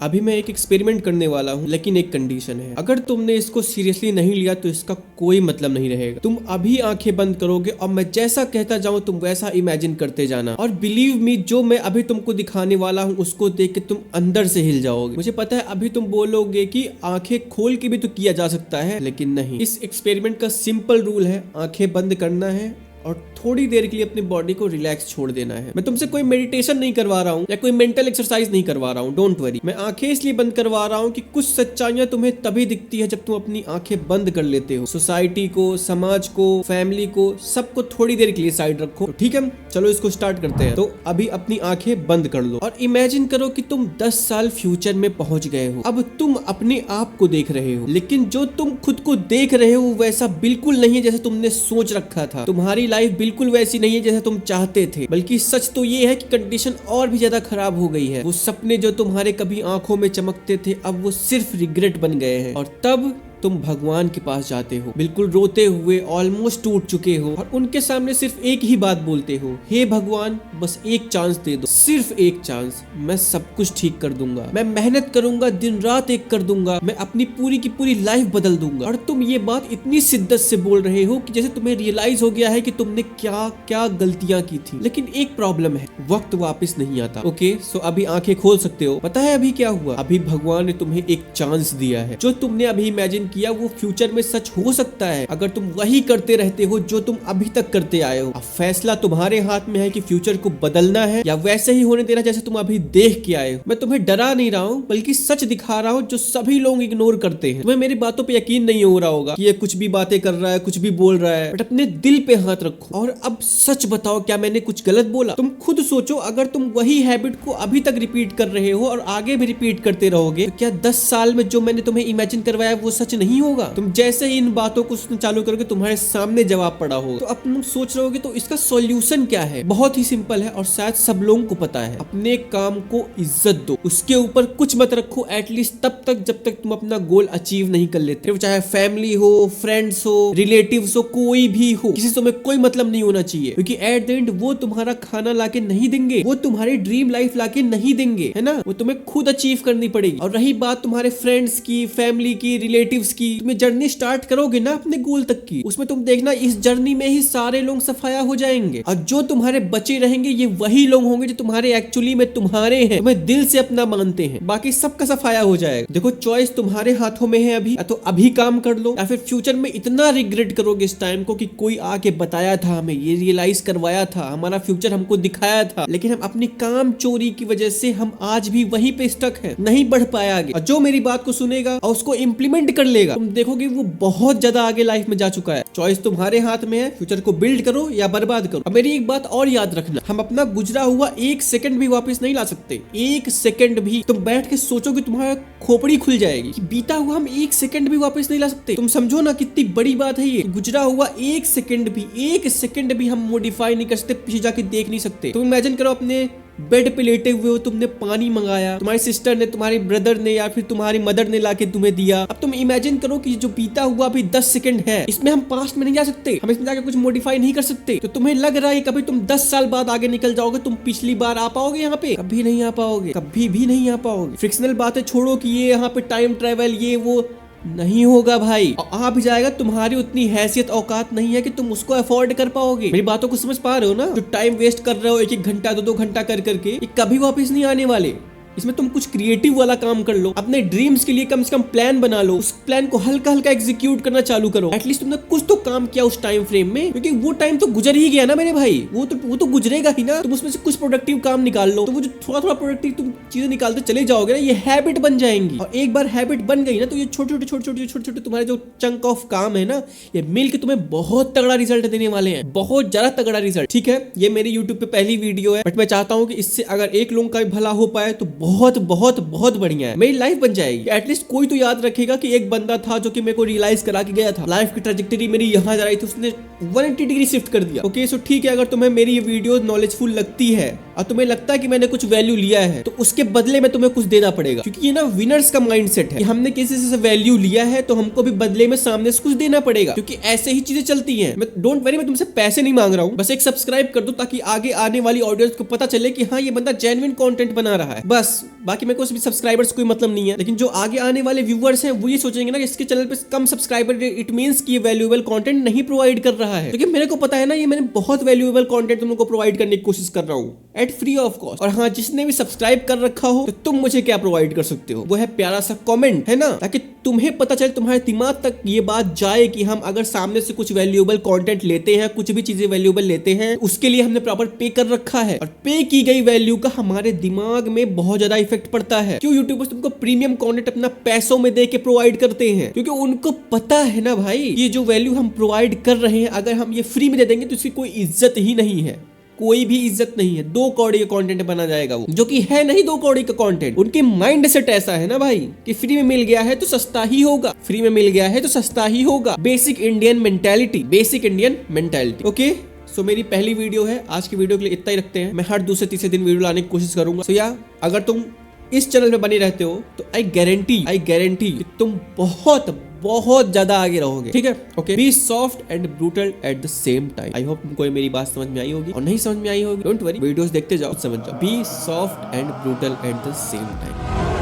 अभी मैं एक एक्सपेरिमेंट करने वाला हूँ, लेकिन एक कंडीशन है। अगर तुमने इसको सीरियसली नहीं लिया तो इसका कोई मतलब नहीं रहेगा। तुम अभी आंखें बंद करोगे और मैं जैसा कहता जाऊँ तुम वैसा इमेजिन करते जाना, और बिलीव मी, जो मैं अभी तुमको दिखाने वाला हूँ उसको देख के तुम अंदर से हिल जाओगे। मुझे पता है अभी तुम बोलोगे कि आंखें खोल के भी तो किया जा सकता है, लेकिन नहीं। इस एक्सपेरिमेंट का सिंपल रूल है, आंखें बंद करना है और थोड़ी देर के लिए अपनी बॉडी को रिलैक्स छोड़ देना है। मैं तुमसे कोई मेडिटेशन नहीं करवा रहा हूँ या कोई मेंटल एक्सरसाइज नहीं करवा रहा हूँ, डोंट वरी। मैं आंखें इसलिए बंद करवा रहा हूँ कि कुछ सच्चाइयां तुम्हें तभी दिखती है जब तुम अपनी आंखें बंद कर लेते हो। सोसाइटी को, समाज को, फैमिली को, सबको थोड़ी देर के लिए साइड रखो। तो ठीक है, चलो इसको स्टार्ट करते हैं। तो अभी अपनी आंखें बंद कर लो और इमेजिन करो कि तुम 10 साल फ्यूचर में पहुंच गए हो। अब तुम अपने आप को देख रहे हो, लेकिन जो तुम खुद को देख रहे हो वैसा बिल्कुल नहीं है जैसे तुमने सोच रखा था। तुम्हारी लाइफ बिल्कुल वैसी नहीं है जैसे तुम चाहते थे, बल्कि सच तो ये है कि कंडीशन और भी ज्यादा खराब हो गई है। वो सपने जो तुम्हारे कभी आंखों में चमकते थे अब वो सिर्फ रिग्रेट बन गए हैं। और तब तुम भगवान के पास जाते हो, बिल्कुल रोते हुए, ऑलमोस्ट टूट चुके हो, और उनके सामने सिर्फ एक ही बात बोलते हो, हे भगवान बस एक चांस दे दो, सिर्फ एक चांस। मैं सब कुछ ठीक कर दूंगा, मैं मेहनत करूंगा, दिन रात एक कर दूंगा, मैं अपनी पूरी की पूरी लाइफ बदल दूंगा। और तुम ये बात इतनी शिद्दत से बोल रहे हो कि जैसे तुम्हें रियलाइज हो गया है कि तुमने क्या क्या गलतियां की थी। लेकिन एक प्रॉब्लम है, वक्त वापस नहीं आता। ओके, सो अभी आंखें खोल सकते हो। पता है अभी क्या हुआ? अभी भगवान ने तुम्हें एक चांस दिया है। जो तुमने अभी इमेजिन किया वो फ्यूचर में सच हो सकता है अगर तुम वही करते रहते हो जो तुम अभी तक करते आए हो। अब फैसला तुम्हारे हाथ में है कि फ्यूचर को बदलना है या वैसे ही होने देना जैसे तुम अभी देख के आए हो। मैं तुम्हें डरा नहीं रहा हूँ, बल्कि सच दिखा रहा हूँ जो सभी लोग इग्नोर करते हैं। तुम्हें मेरी बातों पे यकीन नहीं हो रहा होगा कि ये कुछ भी बातें कर रहा है, कुछ भी बोल रहा है, बट अपने दिल पे हाथ रखो और अब सच बताओ, क्या मैंने कुछ गलत बोला? तुम खुद सोचो, अगर तुम वही हैबिट को अभी तक रिपीट कर रहे हो और आगे भी रिपीट करते रहोगे तो क्या 10 साल में जो मैंने तुम्हें इमेजिन करवाया वो सच नहीं होगा? तुम जैसे ही इन बातों को सुनना चालू करोगे तुम्हारे सामने जवाब पड़ा होगा। तो अब तुम सोच रहे होगे तो इसका सॉल्यूशन क्या है? बहुत ही सिंपल है और शायद सब लोगों को पता है। अपने काम को इज्जत दो, उसके ऊपर कुछ मत रखो, एटलीस्ट तब तक जब तक तुम अपना गोल अचीव नहीं कर लेते। चाहे फैमिली हो, फ्रेंड्स हो, रिलेटिव्स हो, कोई भी हो, किसी से तुम्हें कोई मतलब नहीं होना चाहिए, क्योंकि एट द एंड वो तुम्हारा खाना लाके नहीं देंगे, वो तुम्हारी ड्रीम लाइफ लाके नहीं देंगे, है ना? वो तुम्हें खुद अचीव करनी पड़ेगी। और रही बात तुम्हारे फ्रेंड्स की, फैमिली की, रिलेटिव्स की, तुम्हें जर्नी स्टार्ट करोगे ना अपने गोल तक की, उसमें तुम देखना इस जर्नी में ही सारे लोग सफाया हो जाएंगे, और जो तुम्हारे बचे रहेंगे ये वही लोग होंगे जो तुम्हारे एक्चुअली में तुम्हारे हैं, तुम्हें दिल से अपना मानते हैं। बाकी सबका सफाया हो जाएगा। देखो, चॉइस तुम्हारे हाथों में है अभी, या तो अभी काम कर लो या फिर फ्यूचर में इतना रिग्रेट करोगे इस टाइम को कि कोई आके बताया था हमें, ये रियलाइज करवाया था, हमारा फ्यूचर हमको दिखाया था, लेकिन हम अपनी काम चोरी की वजह से हम आज भी वहीं पे स्टक है, नहीं बढ़ पाया आगे। और जो मेरी बात को सुनेगा और उसको इंप्लीमेंट कर लेगा, तुम देखोगे वो बहुत ज्यादा आगे लाइफ में जा चुका है। चॉइस तुम्हारे हाथ में है, फ्यूचर को बिल्ड करो या बर्बाद करो। अब मेरी एक बात और याद रखना, हम अपना गुजरा हुआ एक सेकंड भी वापस नहीं ला सकते। एक सेकंड भी तुम बैठ के सोचोगे तुम्हारा खोपड़ी खुल जाएगी कि बीता हुआ हम एक सेकंड भी वापस नहीं ला सकते। तुम समझो ना कितनी बड़ी बात है ये। गुजरा हुआ एक सेकंड भी हम मॉडिफाई नहीं कर सकते, पीछे जाके देख नहीं सकते। तुम इमेजिन करो, अपने बेड पे लेटे हुए हो, तुमने पानी मंगाया, तुम्हारी सिस्टर ने, तुम्हारे ब्रदर ने या फिर तुम्हारी मदर ने लाके तुम्हें दिया। अब तुम इमेजिन करो कि जो बीता हुआ अभी 10 सेकंड है, इसमें हम पास्ट में नहीं जा सकते, हम इसमें जाके कुछ मॉडिफाई नहीं कर सकते। तो तुम्हें लग रहा है कभी तुम 10 साल बाद आगे निकल जाओगे, तुम पिछली बार आ पाओगे यहाँ पे? कभी नहीं आ पाओगे, कभी भी नहीं आ पाओगे। फ्रिक्शनल बातें छोड़ो कि ये यहाँ पे टाइम ट्रेवल ये वो, नहीं होगा भाई। आ भी जाएगा, तुम्हारी उतनी हैसियत औकात नहीं है कि तुम उसको अफोर्ड कर पाओगे। मेरी बातों को समझ पा रहे हो ना? जो टाइम वेस्ट कर रहे हो 1-1 घंटा 2-2 घंटा कर करके, ये कभी वापस नहीं आने वाले। इसमें तुम कुछ क्रिएटिव वाला काम कर लो, अपने ड्रीम्स के लिए कम से कम प्लान बना लो, उस प्लान को हल्का हल्का एग्जीक्यूट करना चालू करो। एटलीस्ट तुमने कुछ तो काम किया उस टाइम फ्रेम में, क्योंकि वो टाइम तो गुजर ही गया ना मेरे भाई, वो तो गुजरेगा ही ना। तुम उसमें से कुछ प्रोडक्टिव काम निकाल लो, तो वो जो थोड़ा थोड़ा प्रोडक्टिव तुम चीजें निकालते चले जाओगे ना, ये हैबिट बन जाएंगी। और एक बार हैबिट बन गई ना तो ये छोटे छोटे तुम्हारे जो चंक ऑफ काम है ना, ये मिल के तुम्हें बहुत तगड़ा रिजल्ट देने वाले हैं, बहुत ज्यादा तगड़ा रिजल्ट। ठीक है, ये मेरी यूट्यूब पे पहली वीडियो है, बट मैं चाहता हूँ कि इससे अगर एक लोगों का भला हो पाए तो बहुत बहुत बहुत बढ़िया है, मेरी लाइफ बन जाएगी। एटलीस्ट कोई तो याद रखेगा कि एक बंदा था जो कि मेरे को रियलाइज करा के गया था, लाइफ की ट्रैजेक्टरी मेरी यहाँ जा रही थी, उसने 180 डिग्री शिफ्ट कर दिया। ओके, सो ठीक है, अगर तुम्हें मेरी ये वीडियो नॉलेजफुल लगती है, और तुम्हें लगता है कि मैंने कुछ वैल्यू लिया है तो उसके बदले में तुम्हें कुछ देना पड़ेगा, क्योंकि ये ना विनर्स का माइंडसेट है कि हमने किसी से वैल्यू लिया है तो हमको भी बदले में सामने से कुछ देना पड़ेगा, क्योंकि ऐसे ही चीजें चलती हैं। मैं डोंट वरी, मैं तुमसे पैसे नहीं मांग रहा हूँ, बस एक सब्सक्राइब कर दो ताकि आगे आने वाली ऑडियंस को पता चले कि हाँ ये बंदा जेन्युइन कंटेंट बना रहा है। बस बाकी मेरे को भी सब्सक्राइबर्स कोई मतलब नहीं है, लेकिन जो आगे आने वाले व्यूअर्स हैं वो ये सोचेंगे ना कि इसके चैनल पे कम सब्सक्राइबर इट मींस कि ये वैल्यूएबल कंटेंट नहीं प्रोवाइड कर रहा है, क्योंकि मेरे को पता है ना ये मैंने बहुत वैल्यूएबल कंटेंट तुम लोगों को प्रोवाइड करने की कोशिश कर रहा हूँ एट फ्री ऑफ कॉस्ट। और हाँ, जिसने भी सब्सक्राइब कर रखा हो तो तुम मुझे क्या प्रोवाइड कर सकते हो, वो है प्यारा सा कमेंट, है ना, ताकि तुम्हें पता चले, तुम्हारे दिमाग तक ये बात जाए कि हम अगर सामने से कुछ वैल्यूएबल कंटेंट लेते हैं, कुछ भी चीजें वैल्यूएबल लेते हैं, उसके लिए हमने प्रॉपर पे कर रखा है और पे की गई वैल्यू का हमारे दिमाग में बहुत ज्यादा इफेक्ट पड़ता है। क्यों यूट्यूबर्स तुमको प्रीमियम कंटेंट अपना पैसों में दे के प्रोवाइड करते हैं, क्योंकि उनको पता है ना भाई ये जो वैल्यू हम प्रोवाइड कर रहे हैं अगर हम ये फ्री में दे देंगे तो इसकी कोई इज्जत ही नहीं है, कोई भी इज्जत नहीं है। 2 कौड़ी का कंटेंट बना जाएगा वो, जो कि है नहीं 2 कौड़ी का कंटेंट। उनके माइंड सेट ऐसा है ना भाई कि फ्री में मिल गया है तो सस्ता ही होगा, फ्री में मिल गया है तो सस्ता ही होगा। Basic Indian mentality, basic Indian mentality. Okay, so मेरी पहली वीडियो है, आज की वीडियो के लिए इतना ही रखते हैं। मैं हर दूसरे तीसरे दिन वीडियो लाने की कोशिश करूंगा। सो या अगर तुम इस चैनल पे बने रहते हो तो आई गारंटी कि तुम बहुत ज्यादा आगे रहोगे, ठीक है। Okay, be soft and brutal at the same time. I hope तुमको मेरी बात समझ में आई होगी, और नहीं समझ में आई होगी डोंट वरी, वीडियोस देखते जाओ, समझ जाओ। Be soft and brutal at the same time.